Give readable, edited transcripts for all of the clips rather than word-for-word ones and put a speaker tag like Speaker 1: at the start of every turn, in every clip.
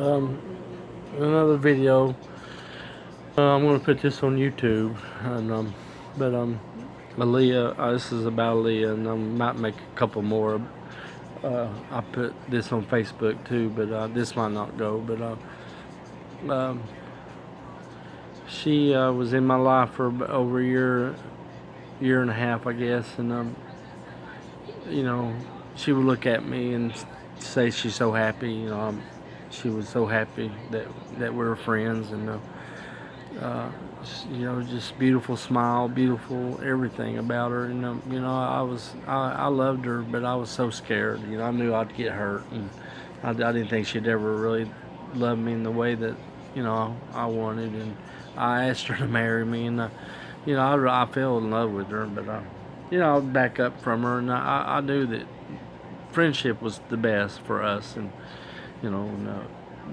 Speaker 1: Um, Another video. I'm gonna put this on YouTube, and but Aaliyah. This is about Aaliyah, and I might make a couple more. I put this on Facebook too, but this might not go. But um, she was in my life for over a year and a half, I guess, and you know, she would look at me and say she's so happy. She was so happy that we were friends, and uh, just beautiful smile, beautiful everything about her. And I loved her, but I was so scared. I knew I'd get hurt, and I didn't think she'd ever really love me in the way that I wanted. And I asked her to marry me, and I fell in love with her, but I would back up from her, and I knew that friendship was the best for us, and you know, and,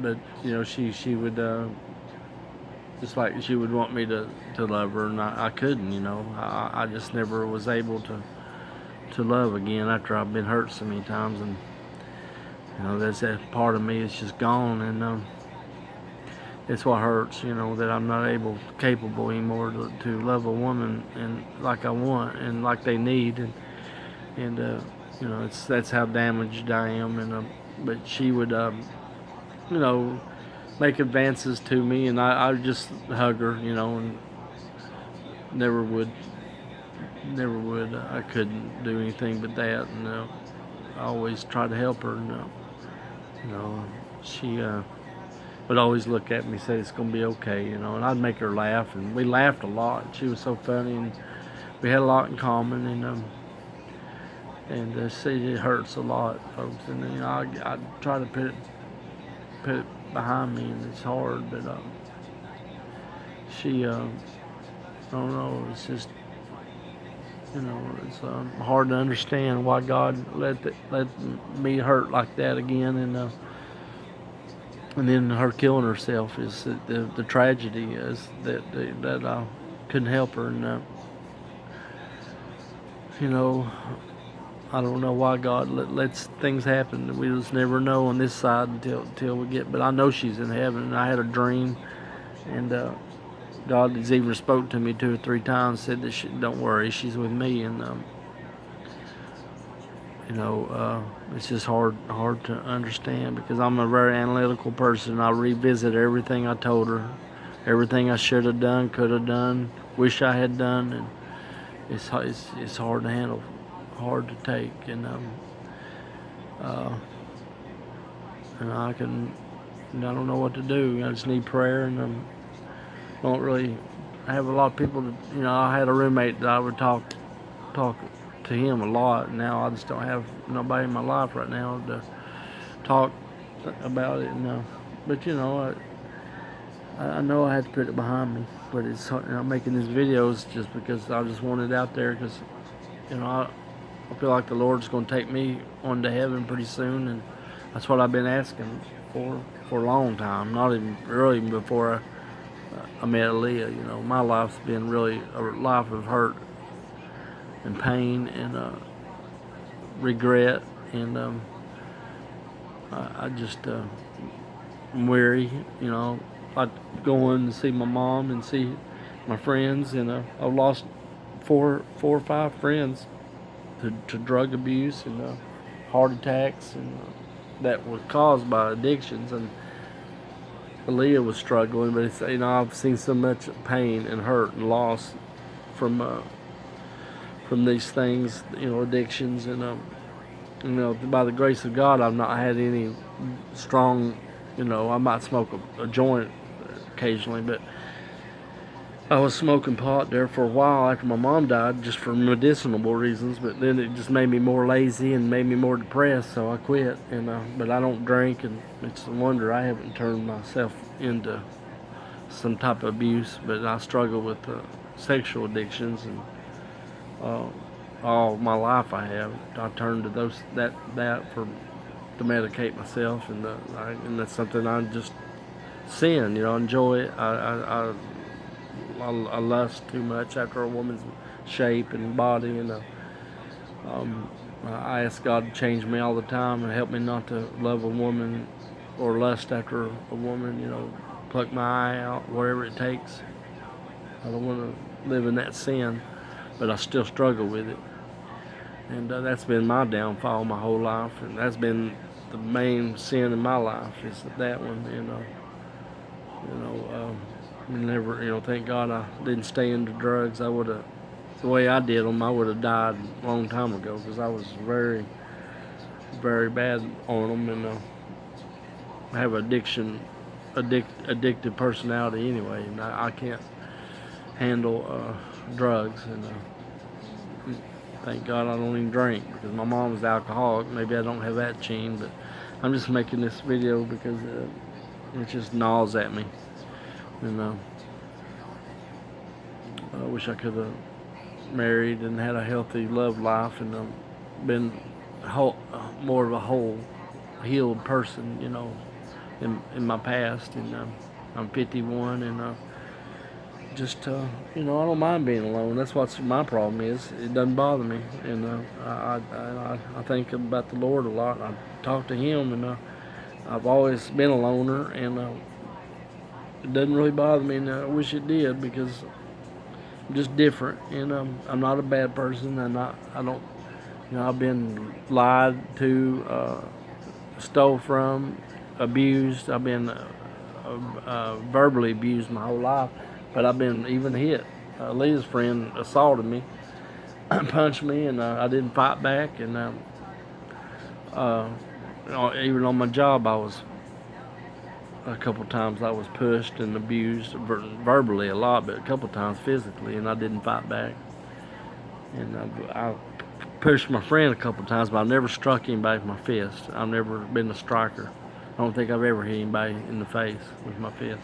Speaker 1: but she would just like she would want me to love her, and I couldn't. I just never was able to love again after I've been hurt so many times, and that's that part of me is just gone, and it's what hurts. That I'm not capable anymore to love a woman and like I want and like they need, and that's how damaged I am, and but she would you know make advances to me, and I would just hug her, and never would, never would. I couldn't do anything but that, and I always tried to help her, and you know, she would always look at me and say it's gonna be okay, and I'd make her laugh, and we laughed a lot. She was so funny, and we had a lot in common, and see, it hurts a lot, folks, and I try to put it behind me, and it's hard, but she I don't know, it's just it's hard to understand why God let me hurt like that again, and then her killing herself is the tragedy is that I couldn't help her, and you know I don't know why God lets things happen. We just never know on this side until we get. But I know she's in heaven, and I had a dream, and God has even spoke to me 2 or 3 times, said that don't worry, she's with me, and it's just hard to understand because I'm a very analytical person. I revisit everything I told her, everything I should have done, could have done, wish I had done, and it's hard to handle, hard to take, uh, and I don't know what to do. I just need prayer, and don't really have a lot of people to, I had a roommate that I would talk to him a lot. And now I just don't have nobody in my life right now to talk about it. But I know I had to put it behind me. But I'm making these videos just because I just want it out there because I feel like the Lord's going to take me on to heaven pretty soon, and that's what I've been asking for a long time. Not even really before I met Aaliyah. My life's been really a life of hurt and pain and regret, and I just am weary. I go in to see my mom and see my friends, and I've lost four or five friends to drug abuse and heart attacks, and that was caused by addictions. And Aaliyah was struggling, but it's, I've seen so much pain and hurt and loss from these things, addictions, and by the grace of God, I've not had any strong, I might smoke a joint occasionally, but I was smoking pot there for a while after my mom died, just for medicinal reasons. But then it just made me more lazy and made me more depressed, so I quit. And but I don't drink, and it's a wonder I haven't turned myself into some type of abuse. But I struggle with sexual addictions, and uh, all my life I turned to that for to medicate myself, and that's something I just sin. Enjoy it. I lust too much after a woman's shape and body, and I ask God to change me all the time and help me not to love a woman or lust after a woman, pluck my eye out, whatever it takes. I don't want to live in that sin, but I still struggle with it. And that's been my downfall my whole life, and that's been the main sin in my life is that one. Never, thank God I didn't stay into drugs. I would have, the way I did them, I would have died a long time ago because I was very, very bad on them, and I have addictive personality anyway, and I can't handle drugs, and thank God I don't even drink because my mom was alcoholic. Maybe I don't have that gene, but I'm just making this video because it just gnaws at me, and I wish I could have married and had a healthy love life and been more of a whole, healed person, in my past. And I'm 51, and just I don't mind being alone. That's what my problem is. It doesn't bother me, and I think about the Lord a lot. I talk to Him, and I've always been a loner, and it doesn't really bother me. And I wish it did because I'm just different, and I'm not a bad person. I don't. I've been lied to, stole from, abused. I've been verbally abused my whole life, but I've been even hit. Leah's friend assaulted me, punched me, and I didn't fight back. And even on my job, a couple times I was pushed and abused verbally a lot, but a couple times physically, and I didn't fight back. And I pushed my friend a couple times, but I never struck anybody with my fist. I've never been a striker. I don't think I've ever hit anybody in the face with my fist.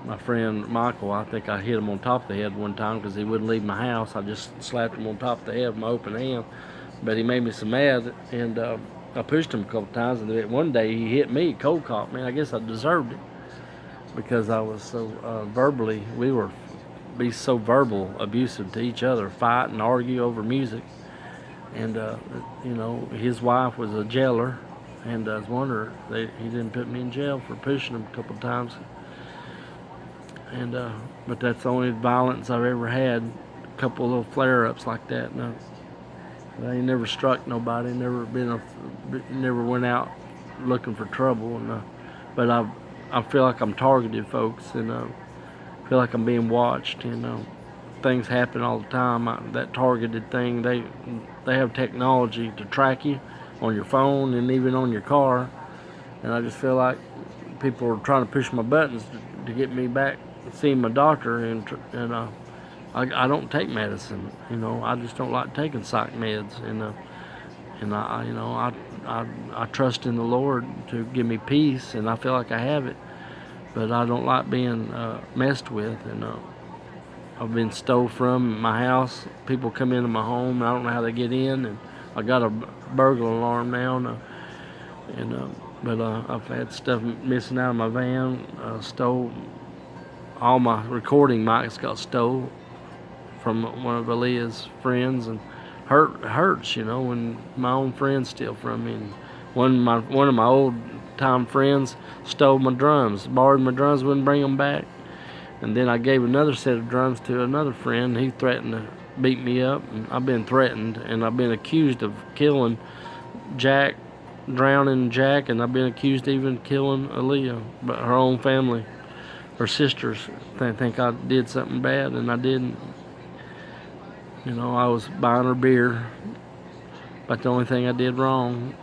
Speaker 1: My friend Michael, I think I hit him on top of the head one time because he wouldn't leave my house. I just slapped him on top of the head with my open hand, but he made me so mad, and I pushed him a couple times, and one day he hit me, cold caught me. I guess I deserved it because I was so we were so verbal abusive to each other, fight and argue over music. And his wife was a jailer, and I was wondering he didn't put me in jail for pushing him a couple times. And but that's the only violence I've ever had. A couple of little flare-ups like that. No, I ain't never struck nobody. Never went out looking for trouble. And but I feel like I'm targeted, folks, and feel like I'm being watched. And things happen all the time. That targeted thing, they have technology to track you on your phone and even on your car. And I just feel like people are trying to push my buttons to get me back seeing my doctor, and I don't take medicine. I just don't like taking psych meds, and I trust in the Lord to give me peace, and I feel like I have it, but I don't like being messed with, and I've been stole from my house. People come into my home, and I don't know how they get in, and I got a burglar alarm now, but I've had stuff missing out of my van, stole. All my recording mics got stole from one of Aaliyah's friends, and hurts, when my own friends steal from me. And one of my old time friends stole my drums, borrowed my drums, wouldn't bring them back. And then I gave another set of drums to another friend. He threatened to beat me up, and I've been threatened, and I've been accused of killing Jack, drowning Jack, and I've been accused of even killing Aaliyah, but her own family. Her sisters think I did something bad, and I didn't. I was buying her beer, but the only thing I did wrong.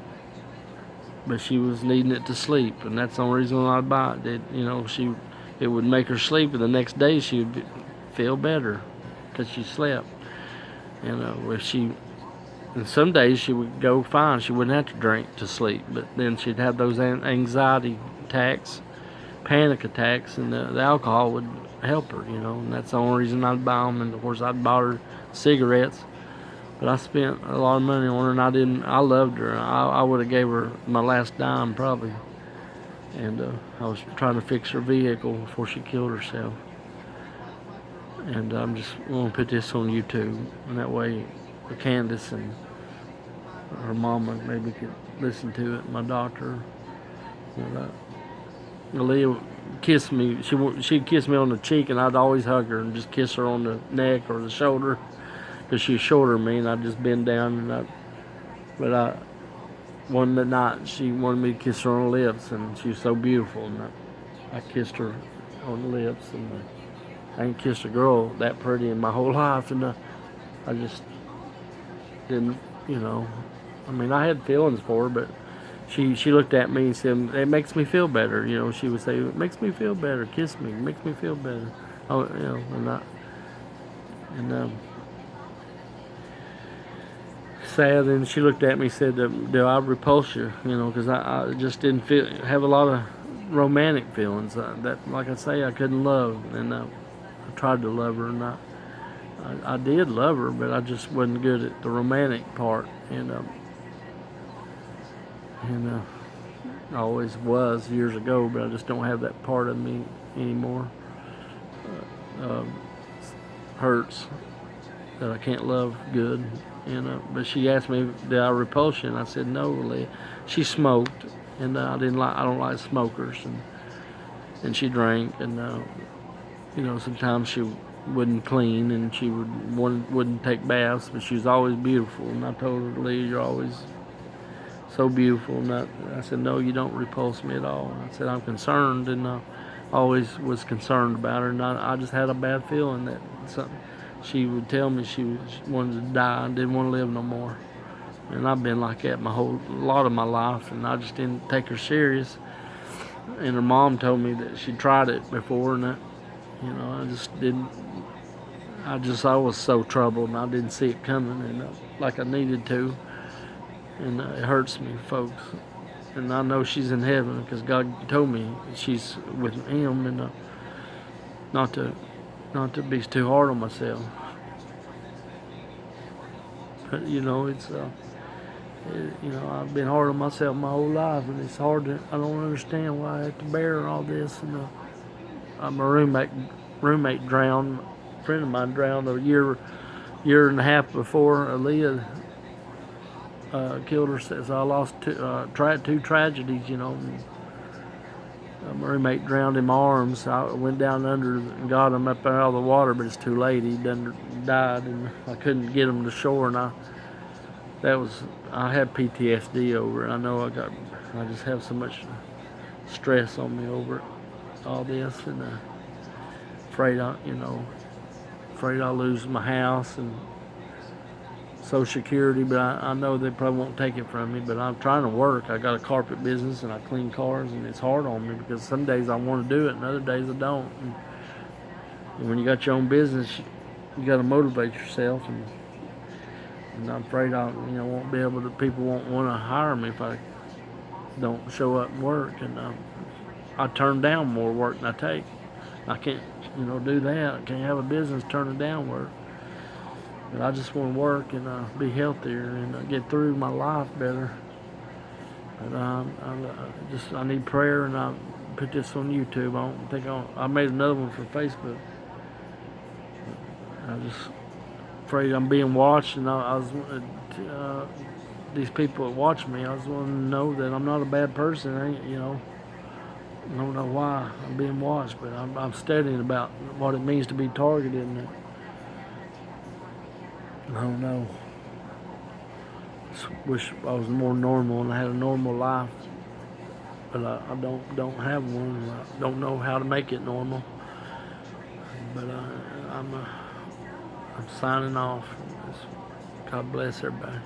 Speaker 1: But she was needing it to sleep, and that's the only reason I'd buy it. It would make her sleep, and the next day she would feel better because she slept. And and some days she would go fine. She wouldn't have to drink to sleep, but then she'd have those anxiety attacks, panic attacks, and the alcohol would help her, and that's the only reason I'd buy them. And of course I'd buy her cigarettes, but I spent a lot of money on her, and I loved her. I would have gave her my last dime probably, and I was trying to fix her vehicle before she killed herself. And I'm just going to put this on YouTube, and that way Candace and her mama maybe could listen to it, my doctor. And, Aaliyah kissed me. She'd kiss me on the cheek, and I'd always hug her and just kiss her on the neck or the shoulder, because she was shorter than me, and I'd just bend down. One night she wanted me to kiss her on the lips, and she was so beautiful, and I kissed her on the lips, and I ain't kissed a girl that pretty in my whole life, and I just didn't, I mean, I had feelings for her, but she looked at me and said, "It makes me feel better." She would say, "It makes me feel better. Kiss me. It makes me feel better." Oh, and sad. And she looked at me and said, "Do I repulse you?" Because I just didn't have a lot of romantic feelings. That, like I say, I couldn't love, and I tried to love her, and I did love her, but I just wasn't good at the romantic part, and I always was years ago, but I just don't have that part of me anymore. Hurts that I can't love good, but she asked me, "Did I repulse you?" And I said, "No, Leah." She smoked, and I don't like smokers, and she drank, and sometimes she wouldn't clean, and she wouldn't take baths, but she was always beautiful. And I told her, "Leah, you're always so beautiful." And I said, "No, you don't repulse me at all." And I said, "I'm concerned," and I always was concerned about her, and I just had a bad feeling that she would tell me she wanted to die and didn't want to live no more. And I've been like that a lot of my life, and I just didn't take her serious. And her mom told me that she tried it before, and I just didn't. I was so troubled, and I didn't see it coming, and like I needed to. And it hurts me, folks. And I know she's in heaven because God told me she's with Him, and not to be too hard on myself. But I've been hard on myself my whole life, and it's hard to. I don't understand why I have to bear all this. And my roommate drowned. A friend of mine drowned a year and a half before Aaliyah killed herself. So I lost two tragedies. My roommate drowned in my arms. I went down under and got him up out of the water, but it's too late. He done died, and I couldn't get him to shore. And I had PTSD over it. I know I just have so much stress on me over all this, and afraid I'll lose my house and Social Security, but I know they probably won't take it from me. But I'm trying to work. I got a carpet business, and I clean cars, and it's hard on me because some days I want to do it, and other days I don't. And when you got your own business, you got to motivate yourself, and I'm afraid I won't be able to. People won't want to hire me if I don't show up and work, and I turn down more work than I take. I can't do that. I can't have a business turning down work. But I just want to work and be healthier and get through my life better. But I need prayer, and I put this on YouTube. I made another one for Facebook. I just afraid I'm being watched, and these people that watch me, I just want to know that I'm not a bad person. I don't know why I'm being watched, but I'm studying about what it means to be targeted. And I don't know. Just wish I was more normal and I had a normal life, but I don't have one. I don't know how to make it normal. But I'm signing off. God bless everybody.